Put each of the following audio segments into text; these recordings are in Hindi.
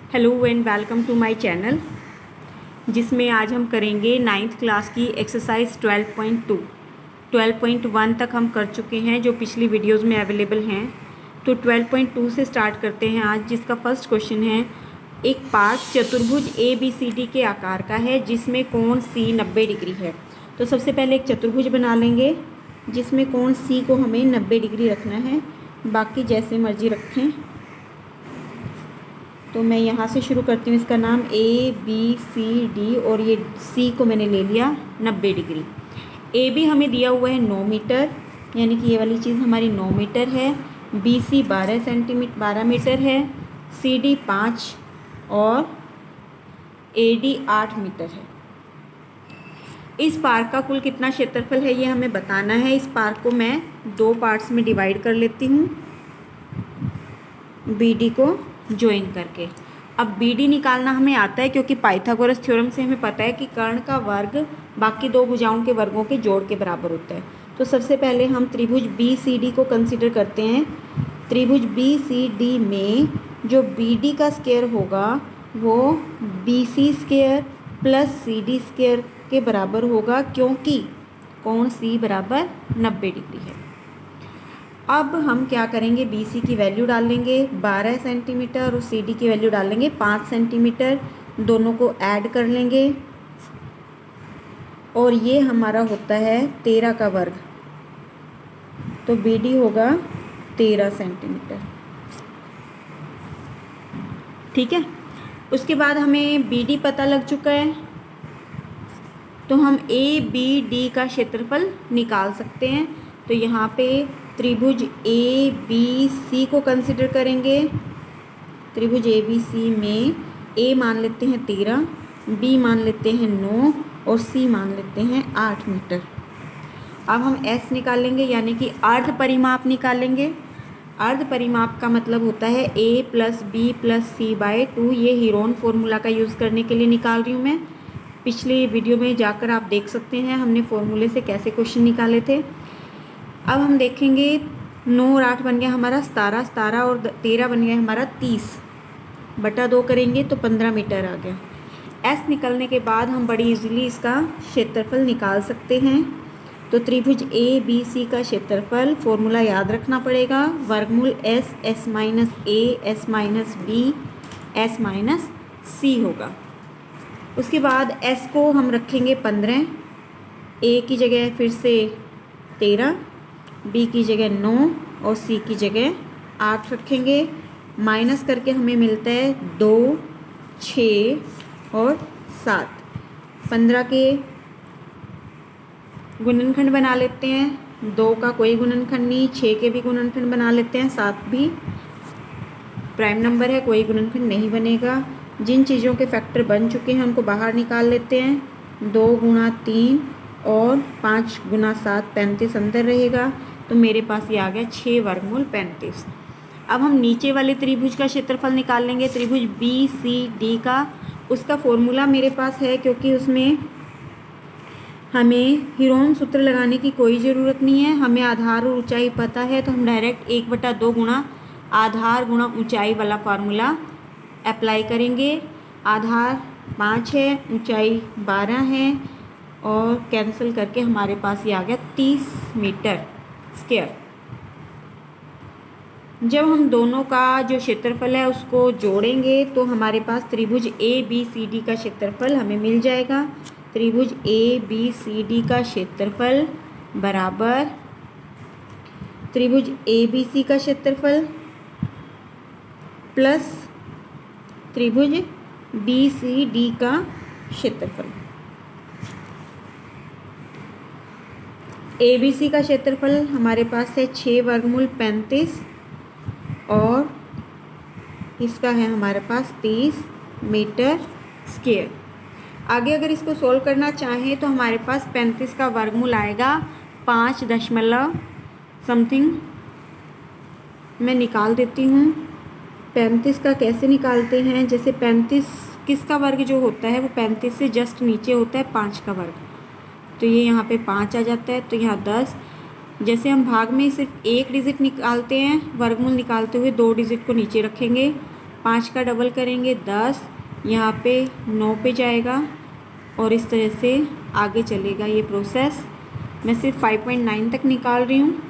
Hello and welcome to my channel, जिसमें आज हम करेंगे 9th क्लास की एक्सरसाइज 12.2। 12.1 तक हम कर चुके हैं जो पिछली वीडियोस में अवेलेबल हैं। तो 12.2 से स्टार्ट करते हैं आज, जिसका फर्स्ट क्वेश्चन है। एक पार्क चतुर्भुज ABCD के आकार का है जिसमें कोण C 90 डिग्री है। तो सबसे पहले एक चतुर्भुज बना लेंगे जिसमें कोण C को हमें 90 डिग्री रखना है, बाकी जैसे मर्जी रखें। तो मैं यहाँ से शुरू करती हूँ। इसका नाम ABCD और ये C को मैंने ले लिया 90 डिग्री। AB हमें दिया हुआ है 9 मीटर, यानी कि ये वाली चीज़ हमारी 9 मीटर है। BC 12 मीटर है। CD 5 और AD 8 मीटर है। इस पार्क का कुल कितना क्षेत्रफल है ये हमें बताना है। इस पार्क को मैं दो पार्ट्स में डिवाइड कर लेती हूँ BD को ज्वाइन करके। अब BD निकालना हमें आता है क्योंकि पाइथागोरस थ्योरम से हमें पता है कि कर्ण का वर्ग बाकी दो भुजाओं के वर्गों के जोड़ के बराबर होता है। तो सबसे पहले हम त्रिभुज BCD को कंसीडर करते हैं। त्रिभुज BCD में जो BD का स्क्वायर होगा वो BC square plus CD square के बराबर होगा, क्योंकि कोण C बराबर 90 डिग्री है। अब हम क्या करेंगे, BC की वैल्यू डालेंगे 12 सेंटीमीटर और CD की वैल्यू डालेंगे 5 सेंटीमीटर। दोनों को ऐड कर लेंगे और ये हमारा होता है 13 का वर्ग। तो BD होगा 13 सेंटीमीटर। ठीक है। उसके बाद हमें BD पता लग चुका है, तो हम ABD का क्षेत्रफल निकाल सकते हैं। तो यहाँ पे त्रिभुज ABC को कंसिडर करेंगे। त्रिभुज ABC में A मान लेते हैं 13, B मान लेते हैं 9 और C मान लेते हैं 8 मीटर। अब हम S निकालेंगे, यानी कि अर्ध परिमाप निकालेंगे। अर्ध परिमाप का मतलब होता है A plus B plus C/2। ये हीरोन फॉर्मूला का यूज़ करने के लिए निकाल रही हूँ मैं। पिछली वीडियो में जाकर आप देख सकते हैं हमने फॉर्मूले से कैसे क्वेश्चन निकाले थे। अब हम देखेंगे 9 और 8 बन गया हमारा 17, 17 और 13 बन गया हमारा 30/2 करेंगे तो 15 मीटर आ गया। S निकलने के बाद हम बड़ी इजीली इसका क्षेत्रफल निकाल सकते हैं। तो त्रिभुज ABC का क्षेत्रफल फॉर्मूला याद रखना पड़ेगा, वर्गमूल S minus A S minus B S minus C होगा। उसके बाद S को हम रखेंगे 15, A की जगह फिर से 13, B की जगह 9 और C की जगह 8 रखेंगे। माइनस करके हमें मिलता है 2, 6 और 7। 15 के गुणनखंड बना लेते हैं। 2 का कोई गुणनखंड नहीं, 6 के भी गुणनखंड बना लेते हैं, 7 भी प्राइम नंबर है, कोई गुणनखंड नहीं बनेगा। जिन चीज़ों के फैक्टर बन चुके हैं उनको बाहर निकाल लेते हैं। 2 गुणा 3 और 5 गुणा 7 35 अंदर रहेगा। तो मेरे पास ये आ गया 6 वर्गमूल 35। अब हम नीचे वाले त्रिभुज का क्षेत्रफल निकाल लेंगे, त्रिभुज BCD का। उसका फॉर्मूला मेरे पास है, क्योंकि उसमें हमें हीरोन सूत्र लगाने की कोई ज़रूरत नहीं है। हमें आधार और ऊंचाई पता है, तो हम डायरेक्ट 1/2 गुणा आधार गुणा ऊंचाई वाला फार्मूला अप्लाई करेंगे। आधार 5 है, ऊंचाई 12 है और कैंसिल करके हमारे पास ये आ गया 30 मीटर स्क्वायर। जब हम दोनों का जो क्षेत्रफल है उसको जोड़ेंगे तो हमारे पास त्रिभुज ABCD का क्षेत्रफल हमें मिल जाएगा। त्रिभुज ABCD का क्षेत्रफल बराबर त्रिभुज ABC का क्षेत्रफल प्लस त्रिभुज BCD का क्षेत्रफल। ABC का क्षेत्रफल हमारे पास है 6 वर्गमूल 35 और इसका है हमारे पास 30 मीटर स्क्वायर। आगे अगर इसको सोल्व करना चाहें तो हमारे पास 35 का वर्गमूल आएगा 5 दशमलव समथिंग। मैं निकाल देती हूँ 35 का। कैसे निकालते हैं, जैसे 35 किसका वर्ग जो होता है वो 35 से जस्ट नीचे होता है 5 का वर्ग। तो ये यहाँ पे 5 आ जाता है, तो यहाँ 10। जैसे हम भाग में सिर्फ एक डिजिट निकालते हैं, वर्गमूल निकालते हुए 2 डिजिट को नीचे रखेंगे 5 का डबल करेंगे 10, यहाँ पे 9 पे जाएगा और इस तरह से आगे चलेगा ये प्रोसेस। मैं सिर्फ 5.9 तक निकाल रही हूँ।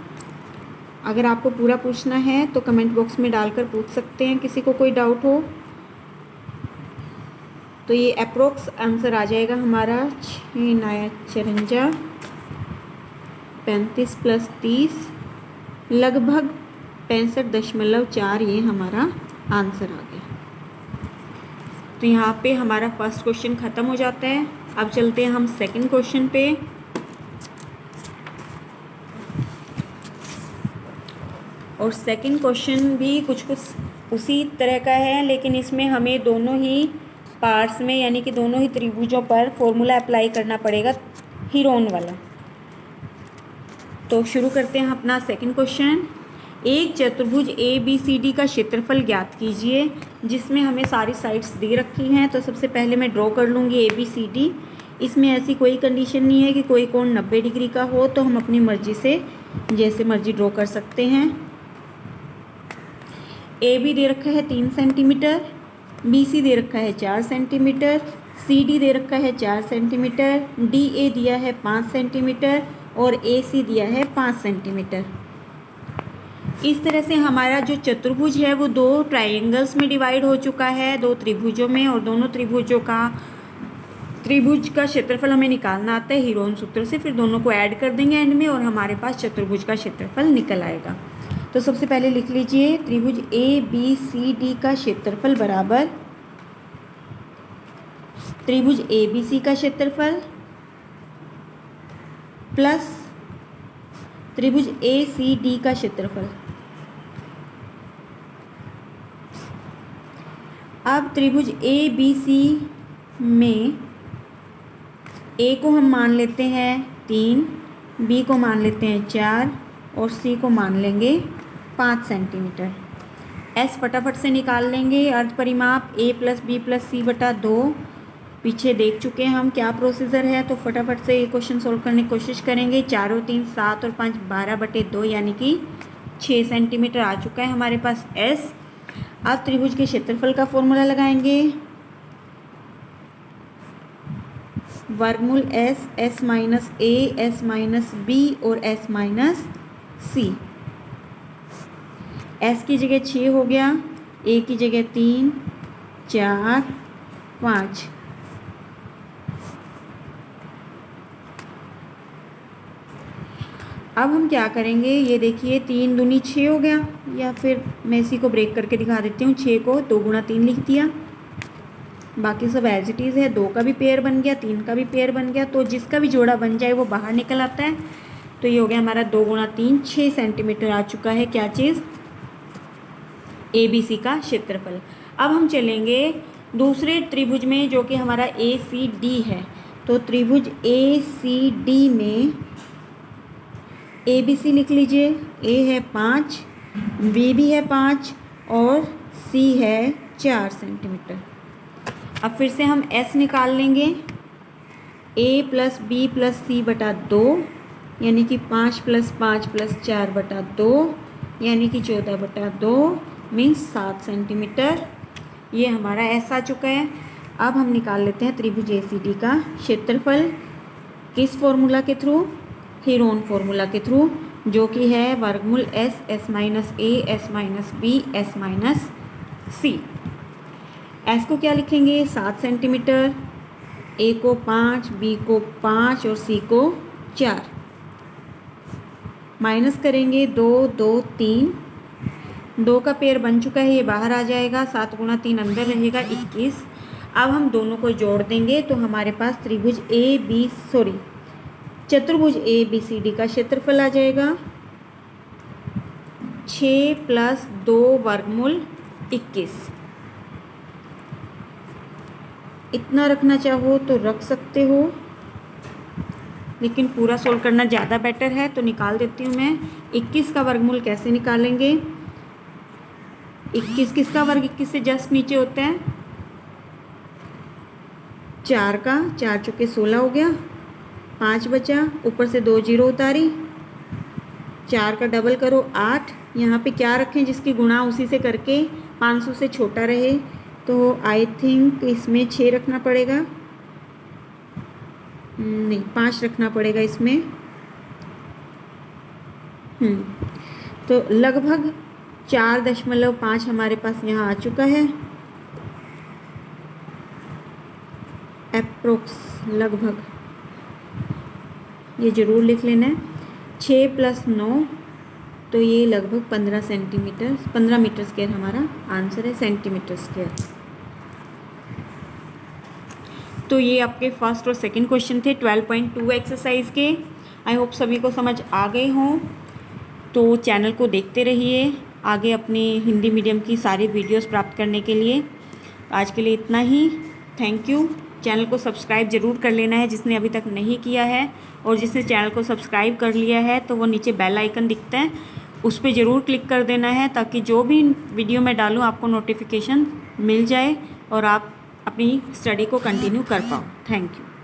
अगर आपको पूरा पूछना है तो कमेंट बॉक्स में डालकर पूछ सकते हैं, किसी को कोई डाउट हो तो। ये अप्रोक्स आंसर आ जाएगा हमारा 6 9 54, 35 + 30 लगभग 65.4, ये हमारा आंसर आ गया। तो यहाँ पे हमारा फर्स्ट क्वेश्चन ख़त्म हो जाता है। अब चलते हैं हम सेकंड क्वेश्चन पे। और सेकंड क्वेश्चन भी कुछ उसी तरह का है, लेकिन इसमें हमें दोनों ही पार्ट्स में यानी कि दोनों ही त्रिभुजों पर फॉर्मूला अप्लाई करना पड़ेगा, हीरोन वाला। तो शुरू करते हैं अपना सेकंड क्वेश्चन। एक चतुर्भुज ABCD का क्षेत्रफल ज्ञात कीजिए, जिसमें हमें सारी साइड्स दे रखी हैं। तो सबसे पहले मैं ड्रॉ कर लूँगी ABCD। इसमें ऐसी कोई कंडीशन नहीं है कि कोई कोण 90 डिग्री का हो, तो हम अपनी मर्जी से जैसे मर्जी ड्रॉ कर सकते हैं। AB दे रखा है 3 सेंटीमीटर, BC दे रखा है 4 सेंटीमीटर, CD दे रखा है 4 सेंटीमीटर, DA दिया है 5 सेंटीमीटर और AC दिया है 5 सेंटीमीटर। इस तरह से हमारा जो चतुर्भुज है वो 2 ट्रायंगल्स में डिवाइड हो चुका है, 2 त्रिभुजों में। और दोनों त्रिभुज का क्षेत्रफल हमें निकालना आता है हीरोन सूत्र से। फिर दोनों को ऐड कर देंगे एंड में और हमारे पास चतुर्भुज का क्षेत्रफल निकल आएगा। तो सबसे पहले लिख लीजिए त्रिभुज ABCD का क्षेत्रफल बराबर त्रिभुज ABC का क्षेत्रफल प्लस त्रिभुज ACD का क्षेत्रफल। अब त्रिभुज ABC में A को हम मान लेते हैं 3, B को मान लेते हैं 4 और C को मान लेंगे 5 सेंटीमीटर। S फटाफट से निकाल लेंगे। अर्ध परिमाप A + B + C बटा 2 पीछे देख चुके हैं हम क्या प्रोसीजर है, तो फटाफट से ये क्वेश्चन सोल्व करने की कोशिश करेंगे। 4 और 3 7 और 5 12/2 यानी कि 6 सेंटीमीटर आ चुका है हमारे पास S। अब त्रिभुज के क्षेत्रफल का फॉर्मूला लगाएंगे, वर्गमूल S, S - A, S - B और S - C। S की जगह 6 हो गया, A की जगह 3 4 5। अब हम क्या करेंगे, ये देखिए 3 दूनी 6 हो गया, या फिर मैं इसी को ब्रेक करके दिखा देती हूँ। 6 को 2 × 3 लिख दिया, बाकी सब एज इट इज़ है। 2 का भी पेयर बन गया, 3 का भी पेयर बन गया, तो जिसका भी जोड़ा बन जाए वो बाहर निकल आता है। तो ये हो गया हमारा 2 × 3 6 सेंटीमीटर आ चुका है क्या चीज़, ABC का क्षेत्रफल। अब हम चलेंगे दूसरे त्रिभुज में जो कि हमारा ACD है। तो त्रिभुज ACD में ABC लिख लीजिए, A है 5, B भी है 5 और C है 4 सेंटीमीटर। अब फिर से हम S निकाल लेंगे, A + B + C बटा 2 यानी कि 5 + 5 + 4 बटा 2 यानी कि 14/2 मीन्स 7 सेंटीमीटर। ये हमारा S आ चुका है। अब हम निकाल लेते हैं त्रिभुज ACD का क्षेत्रफल। किस फॉर्मूला के थ्रू, हीरोन फॉर्मूला के थ्रू, जो कि है वर्गमूल S, S - A, S - B, S - C। S को क्या लिखेंगे 7 सेंटीमीटर, A को 5, B को 5 और C को 4। माइनस करेंगे 2 2 3, 2 का पेयर बन चुका है, ये बाहर आ जाएगा। 7 × 3 अंदर रहेगा 21। अब हम दोनों को जोड़ देंगे तो हमारे पास चतुर्भुज ABCD का क्षेत्रफल आ जाएगा 6 + 2 वर्गमूल 21। इतना रखना चाहो तो रख सकते हो, लेकिन पूरा सोल्व करना ज़्यादा बेटर है, तो निकाल देती हूँ मैं। 21 का वर्गमूल कैसे निकालेंगे, 21 किसका वर्ग 21 से जस्ट नीचे होता है, 4 का, 4 चौके 16 हो गया, 5 बचा, ऊपर से 2 जीरो उतारी, 4 का डबल करो 8। यहाँ पे क्या रखें जिसकी गुणा उसी से करके 500 से छोटा रहे, तो आई थिंक इसमें 6 रखना पड़ेगा, नहीं 5 रखना पड़ेगा इसमें। तो लगभग 4.5 हमारे पास यहाँ आ चुका है, अप्रोक्स लगभग, ये ज़रूर लिख लेना है। 6 + 9 तो ये लगभग 15 सेंटीमीटर, 15 मीटर स्क्वायर हमारा आंसर है, सेंटीमीटर स्क्वायर। तो ये आपके फर्स्ट और सेकंड क्वेश्चन थे 12.2 एक्सरसाइज के। आई होप सभी को समझ आ गए हों। तो चैनल को देखते रहिए आगे अपने हिंदी मीडियम की सारी वीडियोस प्राप्त करने के लिए। आज के लिए इतना ही, थैंक यू। चैनल को सब्सक्राइब ज़रूर कर लेना है जिसने अभी तक नहीं किया है, और जिसने चैनल को सब्सक्राइब कर लिया है तो वो नीचे बेल आइकन दिखता है, उस पर ज़रूर क्लिक कर देना है ताकि जो भी वीडियो मैं डालूँ आपको नोटिफिकेशन मिल जाए और आप अपनी स्टडी को कंटिन्यू कर पाओ। Thank you.